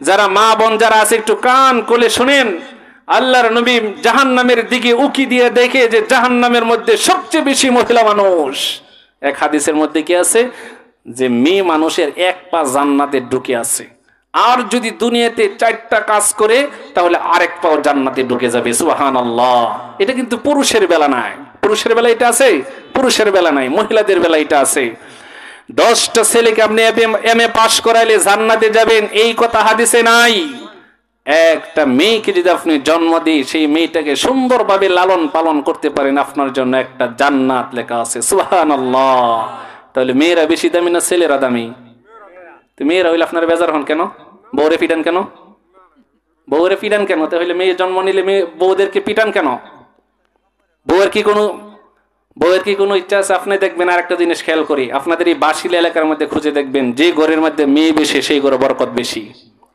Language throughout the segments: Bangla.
যারা মা বোন যারা আছে একটু কান খুলে শুনেন, আল্লাহর নবী জাহান্নামের দিকে উকি দিয়ে দেখে যে জাহান্নামের মধ্যে সবচেয়ে বেশি মহিলা মানুষ। এক হাদিসের মধ্যে কি আছে যে মেয়ে মানুষের এক পা জান্নাতে ঢুকে আছে, আর যদি দুনিয়াতে 4টা কাজ করে তাহলে আরেক পাও জান্নাতে ঢুকে যাবে। সুবহানাল্লাহ। এটা কিন্তু পুরুষের বেলা নাই, পুরুষের বেলা এটা আছে, পুরুষের বেলা নাই, মহিলাদের বেলা এটা আছে। 10টা ছেলেকে আপনি এমএ পাশ করাইলে জান্নাতে যাবেন, এই কথা হাদিসে নাই। একটা মেয়েকে যদি আপনি জন্ম দিয়ে সেই মেয়েটাকে সুন্দরভাবে লালন পালন করতে পারেন, আপনার জন্য একটা জান্নাত লেখা আছে। সুবহানাল্লাহ। তাহলে মেয়েরা বেশি দামি না ছেলেরা দামি? তো মেয়েরা হইলে আপনার বেজার হন কেন? বউরে পিটান কেন? বউরে পিটান কেন? তাহলে মেয়ে জন্ম নিলে মেয়ে বউদেরকে পিটান কেন? বউয়ের কি কোনো ইচ্ছা আছে? আপনি দেখবেন আর একটা জিনিস খেয়াল করি, আপনাদের এই বাসিলা এলাকার মধ্যে খুঁজে দেখবেন, যে ঘরের মধ্যে মেয়ে বেশি সেই ঘরে বরকত বেশি।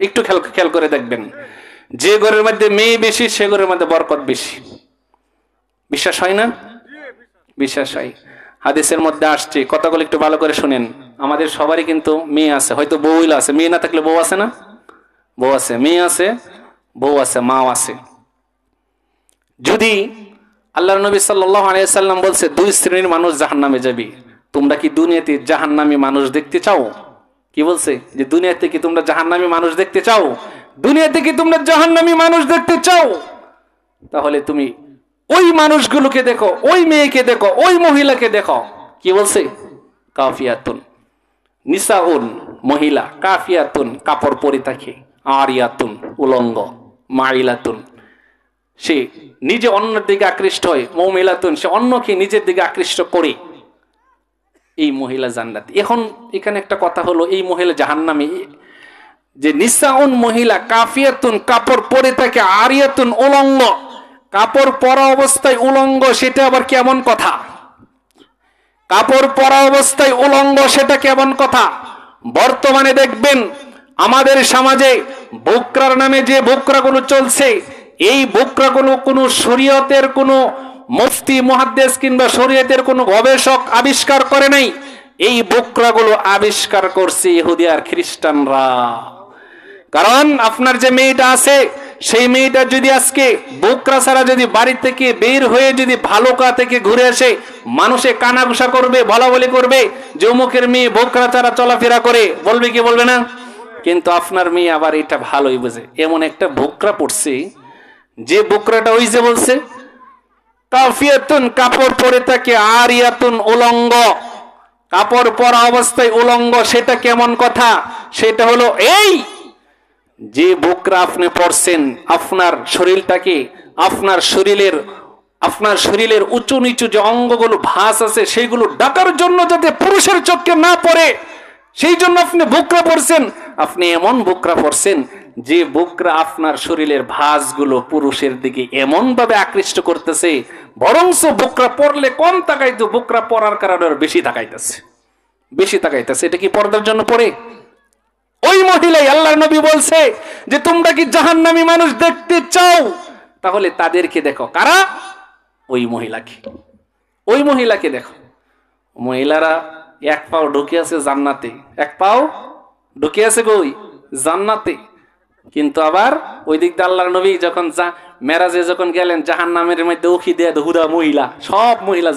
একটু খেয়াল করে দেখবেন, যে ঘরের মধ্যে মেয়ে বেশি সে ঘরের মধ্যে বরকত বেশি। বিশ্বাস হয় না? বিশ্বাস হয়। হাদিসের মধ্যে আসছে, কথাগুলো একটু ভালো করে শুনেন। আমাদের সবারই কিন্তু মেয়ে আছে, হয়তো বউ আছে, মেয়ে না থাকলে বউ আছে না? বউ আছে, মেয়ে আছে, বউ আছে, মাও আছে। যদি আল্লাহর নবী সাল্লাল্লাহু আলাইহি ওয়াসাল্লাম বলছে 2 শ্রেণীর মানুষ জাহান্নামে যাবে, তোমরা কি দুনিয়াতে জাহান্নামী মানুষ দেখতে চাও? কি বলছে? যে দুনিয়াতে কি তোমরা জাহান্নামী মানুষ দেখতে চাও? দুনিয়াতে কি তোমরা জাহান্নামী মানুষ দেখতে চাও? তাহলে তুমি ওই মানুষগুলোকে দেখো, ওই মেয়েকে দেখো, ওই মহিলাকে দেখো। কি বলছে? কাফিয়াতুন নিসাউন, মহিলা, কাফিয়াতুন কাপড় পরে থাকে, আরিয়াতুন উলঙ্গ, মাইলাতুন সে নিজে অন্যের দিকে আকৃষ্ট হয়, মৌমিলাতুন সে অন্যকে নিজের দিকে আকৃষ্ট করে। এই মহিলা জান্নাতি। এখন এখানে একটা কথা হলো, এই মহিলা জাহান্নামী। যে নিসাউন মহিলা, কাফিয়াতুন কাপড় পরে থাকে, আরিয়াতুন উলঙ্গ, কাপড় পরা অবস্থায় উলঙ্গ, সেটা আবার কেমন কথা? কাপড় পরা অবস্থায় উলঙ্গ সেটা কেমন কথা? বর্তমানে দেখবেন আমাদের সমাজে বোকরার নামে যে বোকরাগুলো চলছে, এই বোকরাগুলো কোনো শরীয়তের কোনো মুফতি মুহাদ্দিস কিংবা শরীয়তের কোনো গবেষক আবিষ্কার করে নাই। এই বোকরাগুলো আবিষ্কার করছে ইহুদি আর খ্রিস্টানরা। কারণ আপনার যে মেয়েটা আছে, সেই মেয়েটা যদি আজকে বোকরা ছাড়া যদি বাড়ি থেকে বের হয়ে যদি ভালুকা থেকে ঘুরে আসে, মানুষে কানাঘুষা করবে, বলাবলি করবে যে অমুকের মেয়ে বোকরা ছাড়া চলাফেরা করে, বলবে কি বলবে না? কিন্তু আপনার মেয়ে আবার এটা ভালোই বোঝে, এমন একটা বোকরা পড়ছে, যে বোকরাটা ওই যে বলছে কাফিয়াতুন কাপড় পরে থাকে, আরিয়াতুন উলঙ্গ, কাপড় পরা অবস্থায় উলঙ্গ, সেটা কেমন কথা? সেটা হলো এই যে বোকরা আপনি পড়ছেন, আপনার শরীরটাকে, আপনার শরীরের উঁচু নিচু যে অঙ্গগুলো ভাঁজ আছে সেগুলো ঢাকার জন্য যাতে পুরুষের চোখে না পড়ে, সেই জন্য আপনি বোকরা পড়ছেন। আপনি এমন বোকরা পড়ছেন যে বোকরা আপনার শরীরের ভাঁজগুলো পুরুষের দিকে এমন ভাবে আকৃষ্ট করতেছে, বরংস বোকরা পড়লে কম তাকাইতো, বোকরা পরার কারণে বেশি তাকাইতেছে। এটা কি পর্দার জন্য পড়ে? ওই মহিলাই আল্লাহর নবী বলছে যে তোমরা কি জাহান্নামী মানুষ দেখতে চাও? তাহলে তাদেরকে দেখো। কারা? ওই মহিলাকে দেখো। মহিলারা এক পাও ঢুকে আছে জান্নাতে, এক পাও ঢুকে আছে কই? জান্নাতে। কিন্তু আবার ওই দিক দিয়ে আল্লাহর নবী যখন মেরাজে যখন গেলেন, জাহান্নামের মধ্যে উখি দিয়ে হুদা মহিলা, সব মহিলা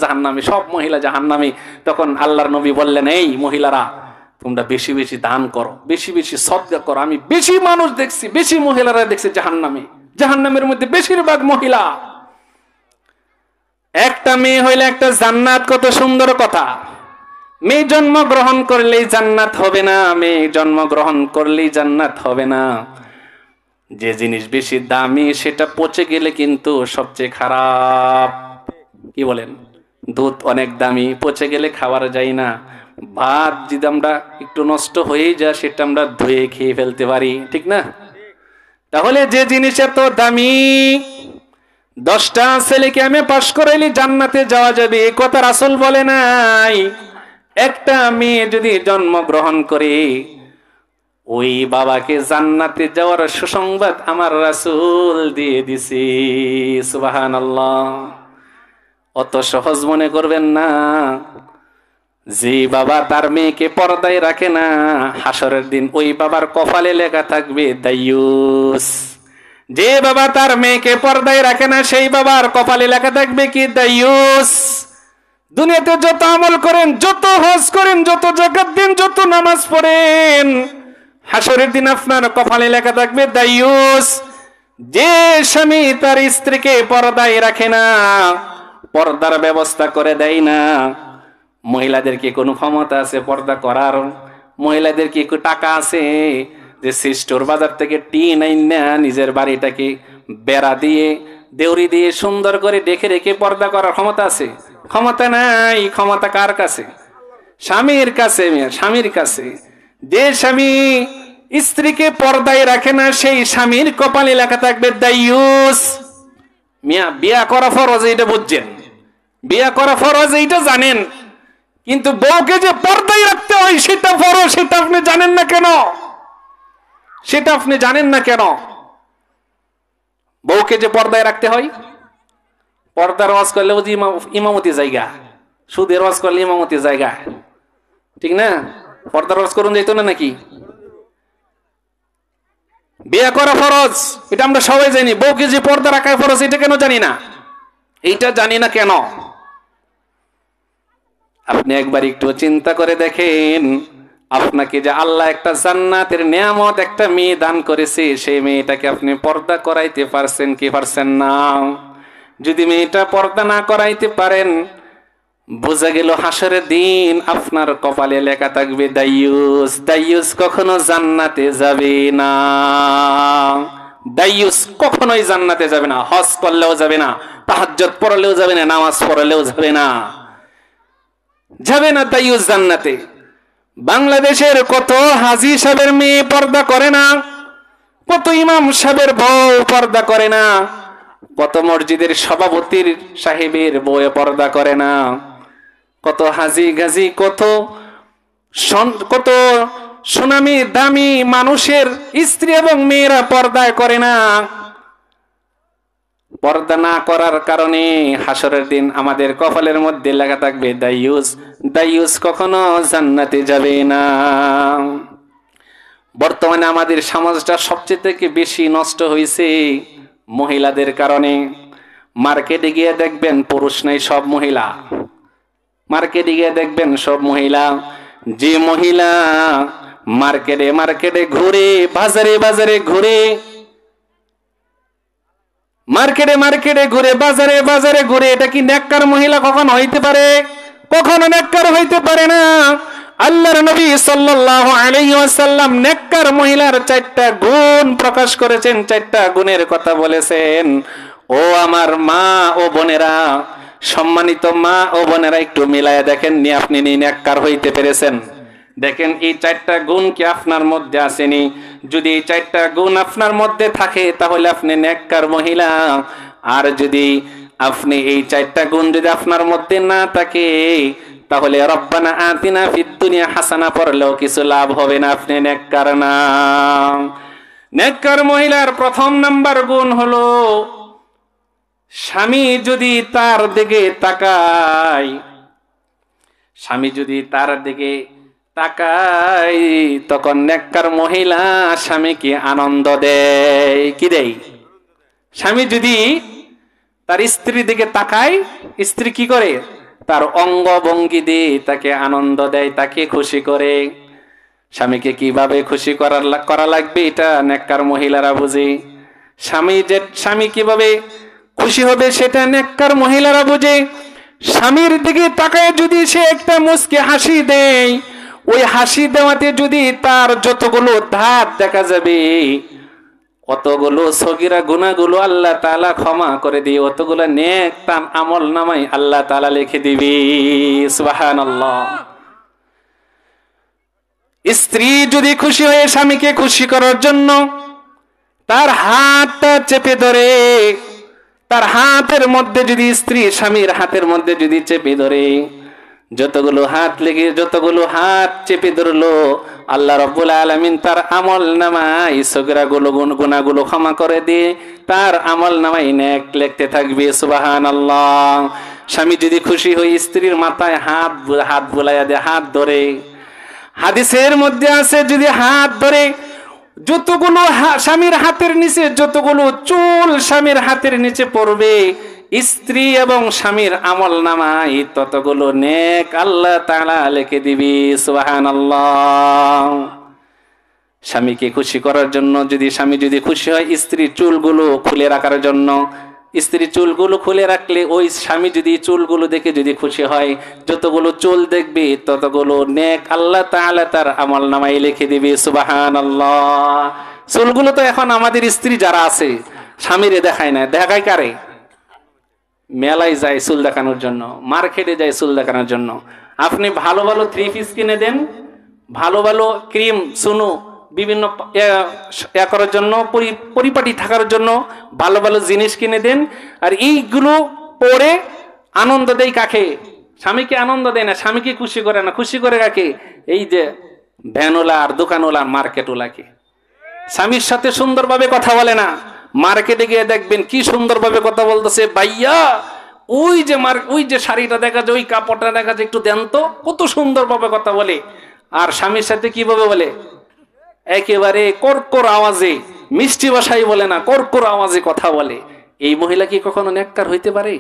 জাহান্নামী। তখন আল্লাহর নবী বললেন, এই মহিলারা তোমরা বেশি বেশি দান করো, বেশি বেশি সদকা করো। আমি বেশি মানুষ দেখছি, বেশি মহিলারা দেখছি জাহান্নামের মধ্যে বেশিরভাগ মহিলা। একটা মেয়ে হইলে একটা জান্নাত, কত সুন্দর কথা। মেয়ে জন্মগ্রহণ করলেই জান্নাত হবে না, মেয়ে জন্মগ্রহণ করলেই জান্নাত হবে না। যে জিনিস বেশি দামি সেটা পচে গেলে কিন্তু সবচেয়ে খারাপ। কি বলেন? দুধ অনেক দামি, পচে গেলে খাওয়ার যায় না। ভাত যদি আমরা একটু নষ্ট হয়ে যায় সেটা আমরা ধুয়ে খেয়ে ফেলতে পারি, ঠিক না? তাহলে যে জিনিস এত দামি, 10টা ছেলেকে আমি পাশ করাইলে জান্নাতে যাওয়া যাবে, এই কথা রাসূল বলে নাই। একটা মেয়ে যদি জন্মগ্রহণ করে, ওই বাবাকে জান্নাতে যাওয়ার সুসংবাদ আমার রাসূল দিয়ে দিছে। সুবহানাল্লাহ। অত সহজ মনে করবেন না। যে বাবা তার মেয়েকে পর্দায় রাখে না, হাসরের দিন ওই বাবার কপালে লেখা থাকবে দাইয়ুস। যে বাবা তার মেয়েকে পর্দায় রাখে না, সেই বাবার কপালে লেখা থাকবে কি? দাইয়ুস। দুনিয়াতে যত আমল করেন, যত হজ করেন, যত যাকাত দেন, যত নামাজ পড়েন, হাসরের দিন আপনার কপালে লেখা থাকবে দাইয়ুস। যে স্বামী তার স্ত্রীকে পর্দায় রাখে না, পর্দার ব্যবস্থা করে দেয় না। মহিলাদের কি কোনো ক্ষমতা আছে পর্দা করার? মহিলাদের কি টাকা আছে যে সিস্টোর বাজার থেকে টিন আইনা নিজের বাড়িটাকে বেড়া দিয়ে দেউরি দিয়ে সুন্দর করে দেখে রেখে পর্দা করার ক্ষমতা আছে? ক্ষমতা নাই। ক্ষমতা কার কাছে? স্বামীর কাছে। স্বামীর কাছে। যে স্বামী স্ত্রীকে পর্দায় রাখে না, সেই স্বামীর কপালে লেখা থাকবে দাইয়ুস। মিয়া, বিয়া করা ফরজ এটা বুঝছেন, বিয়া করা ফরজ এইটা জানেন, কিন্তু বউকে যে পর্দায় রাখতে হয় সেটা ফরজ, সেটা আপনি জানেন না কেন? সেটা আপনি জানেন না কেন? বউকে যে পর্দায় রাখতে হয়, পর্দার ওয়াজ করলেও যে ইমামতি জায়গা, সুদের ওয়াজ করলে ইমামতি জায়গা, ঠিক না? পর্দার ওয়াজ করুন যাইতো না নাকি? বিয়ে করা ফরজ এটা আমরা সবাই জানি, বউকে যে পর্দা রাখা ফরজ এটা কেন জানি না? এইটা জানি না কেন? আপনি একবার একটু চিন্তা করে দেখেন, আপনাকে যে আল্লাহ একটা জান্নাতের নিয়ামত একটা মেয়ে দান করেছে, সেই মেয়েটাকে আপনি পর্দা করাইতে পারছেন কি পারছেন না? যদি মেয়েটা পর্দা না করাইতে পারেন, বোঝা গেল হাসরের দিন আপনার কপালে লেখা থাকবে দাইয়ুস। দাইয়ুস কখনো জান্নাতে যাবে না। দাইয়ুস কখনোই জান্নাতে যাবে না। হজ করলেও যাবে না, তাহাজ্জুদ পড়লেও যাবে না, নামাজ পড়লেও যাবে না, যাবে না দাইয়ুস জান্নাতে। বাংলাদেশের কত হাজী সাহেবের মেয়ে পর্দা করে না, কত ইমাম সাহেবের বউ পর্দা করে না, কত মসজিদের সভাপতির সাহেবের বউ পর্দা করে না, কত হাজি গাজী, কত সুনামি দামি মানুষের স্ত্রী এবং মেয়েরা পর্দা করে না। পর্দা না করার কারণে হাসরের দিন আমাদের কপালের মধ্যে লেখা থাকবে দাইয়ুস। দাইয়ুস কখনো জান্নাতে যাবে না। বর্তমানে আমাদের সমাজটা সবচেয়ে থেকে বেশি নষ্ট হয়েছে মহিলাদের কারণে। মার্কেটে গিয়ে দেখবেন পুরুষ নাই, সব মহিলা। মার্কেটে গিয়ে দেখবেন সব মহিলা। যে মহিলা মার্কেটে মার্কেটে ঘুরে, বাজারে বাজারে ঘুরে, মার্কেটে মার্কেটে ঘুরে, বাজারে বাজারে ঘুরে, এটা কি নেককার মহিলা কখনো হইতে পারে? কখনো নেককার হইতে পারে না। আল্লাহর নবী সাল্লাল্লাহু আলাইহি ওয়াসাল্লাম নেককার মহিলার 4টা গুণ প্রকাশ করেছেন, 4টা গুণের কথা বলেছেন। ও আমার মা ও বোনেরা, সম্মানিত মা ও বোনেরা, একটু মিলায়া দেখেন নি আপনি নেককার হইতে পেরেছেন? দেখেন এই 4টা গুণ কি আপনার মধ্যে আসেনি? যদি এই 4টা গুণ আপনার মধ্যে থাকে তাহলে আপনি নেককার মহিলা। আর যদি আপনি এই 4টা গুণ যদি আপনার মধ্যে না থাকে, তাহলে রব্বানা আতিনা ফিদ দুনিয়া হাসানা পড়লেও কিছু লাভ হবে না, আপনি নেককার না। নেককার মহিলার প্রথম নাম্বার গুণ হলো, স্বামী যদি তার দিকে তাকায়, স্বামী যদি তার দিকে তাকায়, তখন নেককার মহিলা স্বামীকে আনন্দ দেয়। কি দেয়? স্বামী যদি তার স্ত্রীর দিকে তাকায়, স্ত্রী কি করে? তার অঙ্গ ভঙ্গি দিয়ে তাকে আনন্দ দেয়, তাকে খুশি করে। স্বামীকে কিভাবে খুশি করা লাগবে এটা নেককার মহিলারা বুঝে। স্বামী কিভাবে খুশি হবে সেটা নেককার মহিলারা বুঝে। স্বামীর দিকে তাকায় যদি সে একটা মুচকি হাসি দেয়, ওই হাসি দেওয়াতে যদি তার যতগুলো দাঁত দেখা যাবে, অতগুলো সগীরা গুনাহগুলো আল্লাহ তাআলা ক্ষমা করে দিয়ে, অতগুলো নেক তার আমল নামায় আল্লাহ তাআলা লিখে দিবে। সুবহানাল্লাহ। স্ত্রী যদি খুশি হয়ে স্বামীকে খুশি করার জন্য তার হাতটা চেপে ধরে, তার হাতের মধ্যে যদি স্ত্রী স্বামীর হাতের মধ্যে যদি চেপে ধরে, যতগুলো হাত লেগে যতগুলো হাত চেপে ধরলো, আল্লাহ রাব্বুল আলামিন তার আমল নামায় সগীরা গুনাহগুলো ক্ষমা করে দিয়ে তার আমল নামায় নেক লিখতে থাকবে। সুবহানাল্লাহ। স্বামী যদি খুশি হয় স্ত্রীর মাথায় হাত হাত বুলাইয়া দেয়, হাত ধরে। হাদিসের মধ্যে আছে যদি হাত ধরে, যতগুলো স্বামীর হাতের নিচে যতগুলো চুল স্বামীর হাতের নিচে পড়বে, স্ত্রী এবং স্বামীর আমল নামায় ততগুলো নেক আল্লাহ তাআলা লিখে দিবি। সুবহানাল্লাহ। স্বামীকে খুশি করার জন্য স্বামী যদি খুশি হয় স্ত্রীর চুলগুলো খুলে রাখার জন্য, স্ত্রী চুলগুলো খুলে রাখলে ওই স্বামী যদি চুলগুলো দেখে যদি খুশি হয়, যতগুলো চুল দেখবে ততগুলো নেক আল্লাহ তাআলা তার আমল নামায় লিখে দিবে। সুবহানাল্লাহ। চুলগুলো তো এখন আমাদের স্ত্রী যারা আছে স্বামীরে দেখায় না, দেখায় কারে? মেলায় যায় চুল দেখানোর জন্য, মার্কেটে যায় চুল দেখানোর জন্য। আপনি ভালো ভালো থ্রি পিস কিনে দেন, ভালো ভালো ক্রিম সুনু বিভিন্ন করার জন্য, পরিপাটি থাকার জন্য ভালো ভালো জিনিস কিনে দেন, আর এইগুলো পরে আনন্দ দেয় কাকে? স্বামীকে আনন্দ দেয় না, স্বামীকে খুশি করে না। খুশি করে কাকে? এই যে ভ্যানওয়ালা আর দোকানওয়ালা মার্কেটওয়ালাকে। স্বামীর সাথে সুন্দরভাবে কথা বলে না, মার্কেটে গিয়ে দেখবেন কি সুন্দরভাবে কথা বলতেছে, ভাইয়া ওই যে শাড়িটা দেখা যায়, ওই কাপড়টা দেখা যায়, একটু দেন তো, কত সুন্দরভাবে কথা বলে। আর স্বামীর সাথে কিভাবে বলে? একেবারে কর্কর আওয়াজে, মিষ্টি ভাষায় বলে না, কর্কর আওয়াজে কথা বলে। এই মহিলা কি কখনো নেককার হইতে পারে?